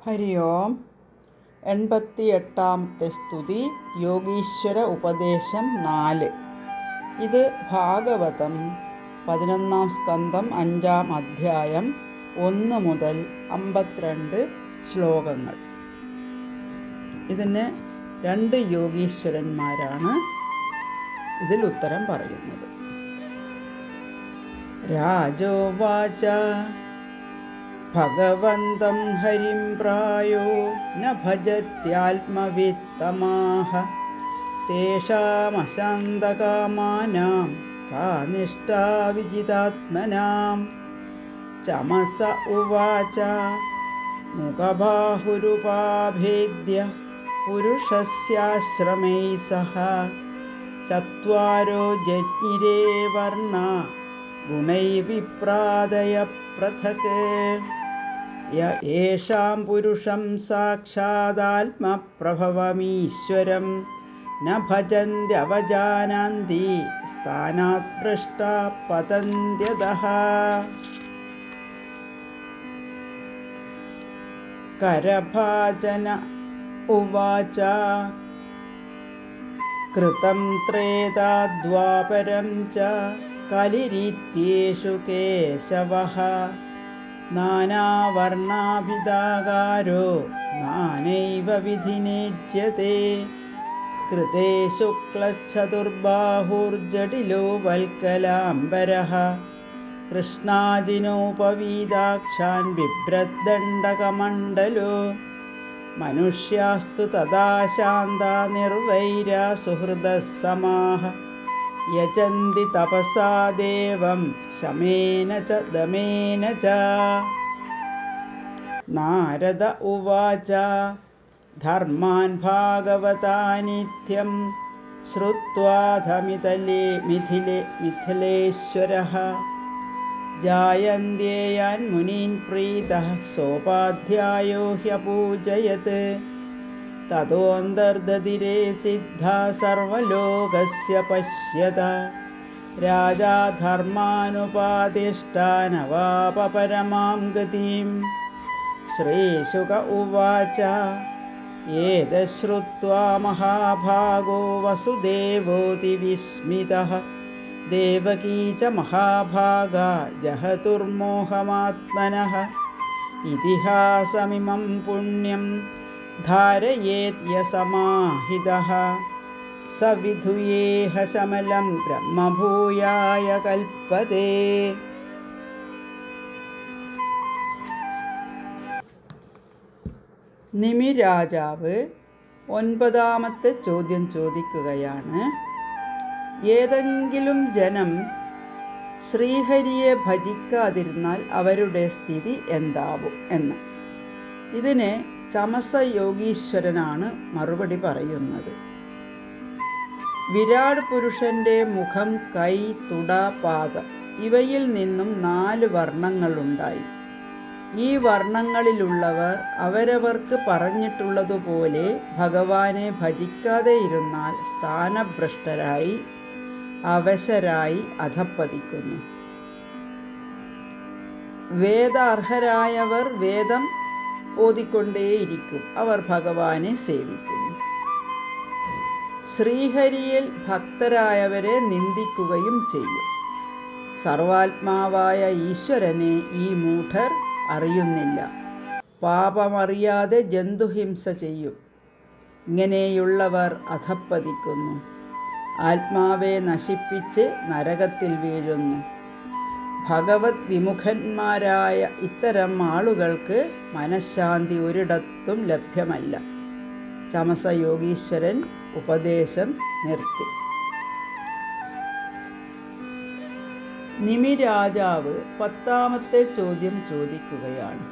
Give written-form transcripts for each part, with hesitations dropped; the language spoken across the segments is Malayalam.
ഹരി ഓം. 88ാമത്തെ സ്തുതി യോഗീശ്വര ഉപദേശം 4. ഇത് ഭാഗവതം 11-ാം സ്കന്ധം 5-ാം അധ്യായം 1 മുതൽ 52 ശ്ലോകങ്ങൾ. ഇതിന് 2 യോഗീശ്വരന്മാരാണ് ഇതിൽ ഉത്തരം പറയുന്നത്. രാജോവാച ഭഗവന്തം ഹരിം പ്രായോ ന ഭജത്യാത്മവിത്തമാഹ തേഷാമശാന്തകാമാനാം കാ നിഷ്ഠാ വിജിതാത്മനാം. ചമസ ഉവാച മുഖബാഹുരുപാഭേദ്യ പുരുഷസ്യാശ്രമൈ സഹ ചത്വാരോ ജജ്ഞിരേ വർണ്ണ ഗുണൈ വിപ്രാദയ പൃഥക്. യേഷാം പുരുഷം സാക്ഷാദാത്മപ്രഭവമീശ്വരം ന ഭജന്ത്യവജാനന്തി സ്ഥാനാത് ഭ്രഷ്ടാ പതന്ത്യതഃ. കരഭാജന ഉവാച കൃതം ത്രേതാദ്വാപരം ച കലിരിത്യേഷു കേശവഃ നാനാവർണാഭിധാകാരോ നാനൈവ വിധിനേജ്യത്തെ. കൃതേ ശുക്ലചതുർബാഹുർജടിലോ വൽക്കലാംബരഃ കൃഷ്ണാജിനോപവീതാക്ഷാൻ ബിഭ്രദ്ദണ്ഡകമണ്ഡലോ. മനുഷ്യാസ്തു തഥാ ശാന്താ നിർവൈരാ സുഹൃദഃ സമാഃ യജന്തി തപസാ ദേവം ശമേന ച ദമേന ച. നാരദ ഉവാച ധർമാൻ ഭാഗവതാനിത്യം ശ്രുത്വാധ മിഥിലേശ്വരഃ ജായന്ത്യേയാൻ മുനീൻ പ്രീതഃ സോപാധ്യായോ ഹ്യപൂജയത്. തതോന്തർദതിരേ സിദ്ധാ സർവലോകസ്യ പശ്യത രാജാ ധർമാനുപാതിഷ്ഠാനവാപ പരമാം ഗതിം. ശ്രീശുക ഉവാച ഏതശ്രുത്വാ മഹാഭാഗോ വസുദേവോതി വിസ്മിതഃ ദേവകീ ച മഹാഭാഗാ ജഹതുർമോഹമാത്മനഃ. ഇതിഹാസമിമം പുണ്യം ധാരയേത് യസമാഹിതഃ സ വിധുയേഹ ശമലം ബ്രഹ്മഭൂയായ കൽപ്പതേ. നിമി രാജാവ് 9ാമത്തെ ചോദ്യം ചോദിക്കുകയാണ്. ഏതെങ്കിലും ജനം ശ്രീഹരിയെ ഭജിക്കാതിരുന്നാൽ അവരുടെ സ്ഥിതി എന്താവും എന്ന്. ഇതിന് ചമസ യോഗീശ്വരനാണ് മറുപടി പറയുന്നത്. വിരാട് പുരുഷന്റെ മുഖം, കൈ, തുട, പാദം ഇവയിൽ നിന്നും 4 വർണ്ണങ്ങളുണ്ടായി. ഈ വർണ്ണങ്ങളിലുള്ളവർ അവരവർക്ക് പറഞ്ഞിട്ടുള്ളതുപോലെ ഭഗവാനെ ഭജിക്കാതെ ഇരുന്നാൽ സ്ഥാനഭ്രഷ്ടരായി അവശരായി അധപ്പതിക്കുന്നു. വേദാർഹരായവർ വേദം ഓതിക്കൊണ്ടേയിരിക്കും, അവർ ഭഗവാനെ സേവിക്കുന്നു. ശ്രീഹരിയിൽ ഭക്തരായവരെ നിന്ദിക്കുകയും ചെയ്യും. സർവാത്മാവായ ഈശ്വരനെ ഈ മൂഢർ അറിയുന്നില്ല. പാപമറിയാതെ ജന്തുഹിംസ ചെയ്യും. ഇങ്ങനെയുള്ളവർ അധപ്പതിക്കുന്നു. ആത്മാവെ നശിപ്പിച്ച് നരകത്തിൽ വീഴുന്നു. ഭഗവത് വിമുഖന്മാരായ ഇത്തരം ആളുകൾക്ക് മനഃശാന്തി ഒരിടത്തും ലഭ്യമല്ല. ചമസ യോഗീശ്വരൻ ഉപദേശം നിർത്തി. നിമി രാജാവ് 10ാമത്തെ ചോദ്യം ചോദിക്കുകയാണ്.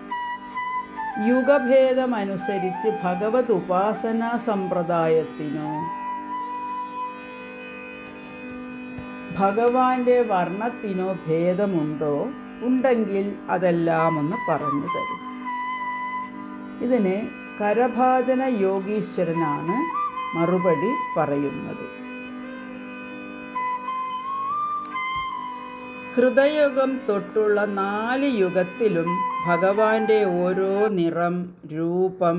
യുഗഭേദമനുസരിച്ച് ഭഗവത് ഉപാസനാ സമ്പ്രദായത്തിനോ ഭഗവാന്റെ വർണ്ണത്തിനോ ഭേദമുണ്ടോ? ഉണ്ടെങ്കിൽ അതെല്ലാം ഒന്ന് പറഞ്ഞു തരും. ഇതിന് കരഭാജന യോഗീശ്വരനാണ് മറുപടി പറയുന്നത്. കൃതയുഗം തൊട്ടുള്ള 4 യുഗത്തിലും ഭഗവാന്റെ ഓരോ നിറം, രൂപം,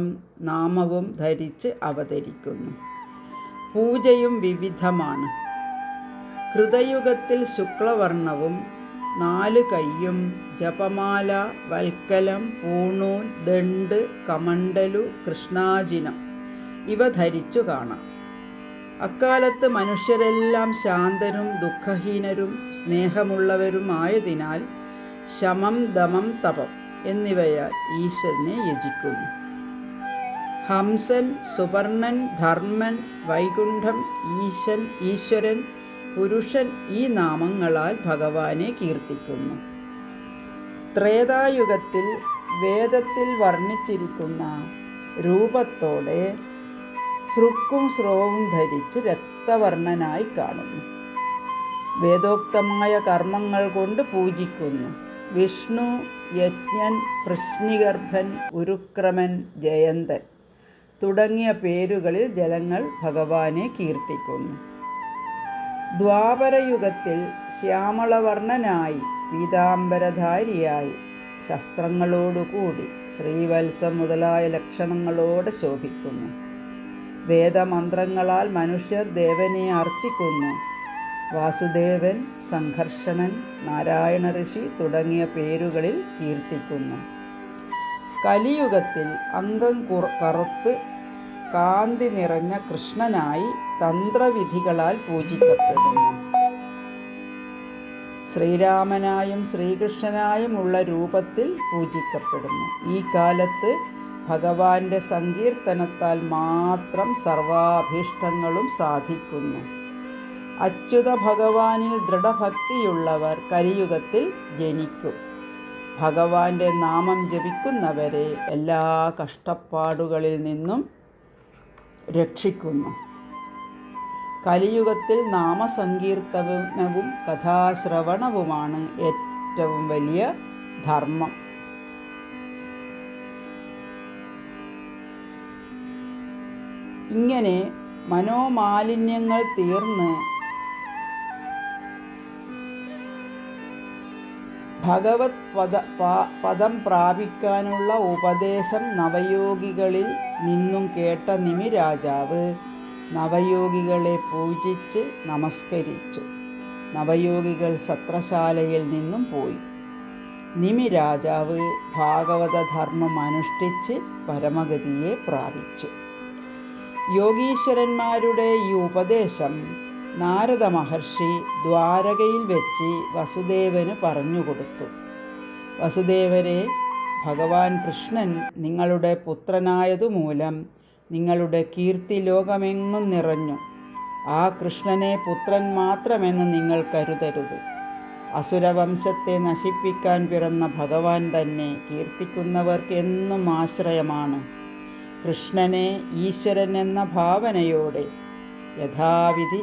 നാമവും ധരിച്ച് അവതരിക്കുന്നു. പൂജയും വിവിധമാണ്. കൃതയുഗത്തിൽ ശുക്ലവർണ്ണവും 4 കൈയും, ജപമാല, വൽക്കലം, പൂണൂൽ, ദണ്ഡ്, കമണ്ഡലു, കൃഷ്ണാജിനം ഇവ ധരിച്ചു കാണാം. അക്കാലത്ത് മനുഷ്യരെല്ലാം ശാന്തരും ദുഃഖഹീനരും സ്നേഹമുള്ളവരുമായതിനാൽ ശമം, ദമം, തപം എന്നിവയാൽ ഈശ്വരനെ യജിക്കുന്നു. ഹംസൻ, സുപർണൻ, ധർമ്മൻ, വൈകുണ്ഠം, ഈശ്വരൻ, പുരുഷൻ ഈ നാമങ്ങളാൽ ഭഗവാനെ കീർത്തിക്കുന്നു. ത്രേതായുഗത്തിൽ വേദത്തിൽ വർണ്ണിച്ചിരിക്കുന്ന രൂപത്തോടെ ശ്രുക്കും സ്രോവും ധരിച്ച് രക്തവർണ്ണനായി കാണുന്നു. വേദോക്തമായ കർമ്മങ്ങൾ കൊണ്ട് പൂജിക്കുന്നു. വിഷ്ണു, യജ്ഞൻ, പൃശ്നിഗർഭൻ, ഉരുക്രമൻ, ജയന്തൻ തുടങ്ങിയ പേരുകളിൽ ജനങ്ങൾ ഭഗവാനെ കീർത്തിക്കുന്നു. ദ്വാപരയുഗത്തിൽ ശ്യാമളവർണ്ണനായി, പീതാംബരധാരിയായി, ശസ്ത്രങ്ങളോടുകൂടി, ശ്രീവത്സം മുതലായ ലക്ഷണങ്ങളോടെ ശോഭിക്കുന്നു. വേദമന്ത്രങ്ങളാൽ മനുഷ്യർ ദേവനെ അർച്ചിക്കുന്നു. വാസുദേവൻ, സംഘർഷണൻ, നാരായണ ഋഷി തുടങ്ങിയ പേരുകളിൽ കീർത്തിക്കുന്നു. കലിയുഗത്തിൽ അംഗം കറുത്ത് കാന്തി നിറഞ്ഞ കൃഷ്ണനായി തന്ത്രവിധികളാൽ പൂജിക്കപ്പെടുന്നു. ശ്രീരാമനായും ശ്രീകൃഷ്ണനായും ഉള്ള രൂപത്തിൽ പൂജിക്കപ്പെടുന്നു. ഈ കാലത്ത് ഭഗവാന്റെ സങ്കീർത്തനത്താൽ മാത്രം സർവാഭീഷ്ടങ്ങളും സാധിക്കുന്നു. അച്യുത ഭഗവാനിൽ ദൃഢഭക്തിയുള്ളവർ കലിയുഗത്തിൽ ജനിക്കും. ഭഗവാന്റെ നാമം ജപിക്കുന്നവരെ എല്ലാ കഷ്ടപ്പാടുകളിൽ നിന്നും രക്ഷിക്കുന്നു. കലിയുഗത്തിൽ നാമസങ്കീർത്തനവും കഥാശ്രവണവുമാണ് ഏറ്റവും വലിയ ധർമ്മം. ഇങ്ങനെ മനോമാലിന്യങ്ങൾ തീർന്ന് ഭഗവത് പദം പ്രാപിക്കാനുള്ള ഉപദേശം നവയോഗികളിൽ നിന്നും കേട്ട നിമിരാജാവ് നവയോഗികളെ പൂജിച്ച് നമസ്കരിച്ചു. നവയോഗികൾ സത്രശാലയിൽ നിന്നും പോയി. നിമിരാജാവ് ഭാഗവതധർമ്മം അനുഷ്ഠിച്ച് പരമഗതിയെ പ്രാപിച്ചു. യോഗീശ്വരന്മാരുടെ ഈ ഉപദേശം നാരദ മഹർഷി ദ്വാരകയിൽ വെച്ച് വസുദേവന് പറഞ്ഞുകൊടുത്തു. വസുദേവരെ, ഭഗവാൻ കൃഷ്ണൻ നിങ്ങളുടെ പുത്രനായതുമൂലം നിങ്ങളുടെ കീർത്തി ലോകമെങ്ങും നിറഞ്ഞു. ആ കൃഷ്ണനെ പുത്രൻ മാത്രമെന്ന് നിങ്ങൾ കരുതരുത്. അസുരവംശത്തെ നശിപ്പിക്കാൻ പിറന്ന ഭഗവാൻ തന്നെ കീർത്തിക്കുന്നവർക്ക് എന്നും ആശ്രയമാണ്. കൃഷ്ണനെ ഈശ്വരൻ എന്ന ഭാവനയോടെ യഥാവിധി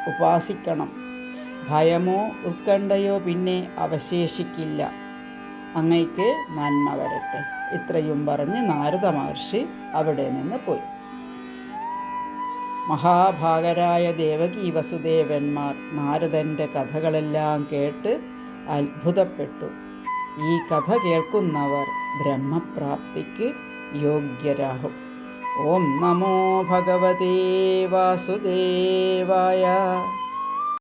ഉപാസിക്കണം. ഭയമോ ഉത്കണ്ഠയോ പിന്നെ അവശേഷിക്കില്ല. അങ്ങയ്ക്ക് നന്മ വരട്ടെ. ഇത്രയും പറഞ്ഞ് നാരദ മഹർഷി അവിടെ നിന്ന് പോയി. മഹാഭാഗരായ ദേവകി വസുദേവന്മാർ നാരദൻ്റെ കഥകളെല്ലാം കേട്ട് അത്ഭുതപ്പെട്ടു. ഈ കഥ കേൾക്കുന്നവർ ബ്രഹ്മപ്രാപ്തിക്ക് യോഗ്യരാകും. ഓം നമോ ഭഗവതേ വാസുദേവായ.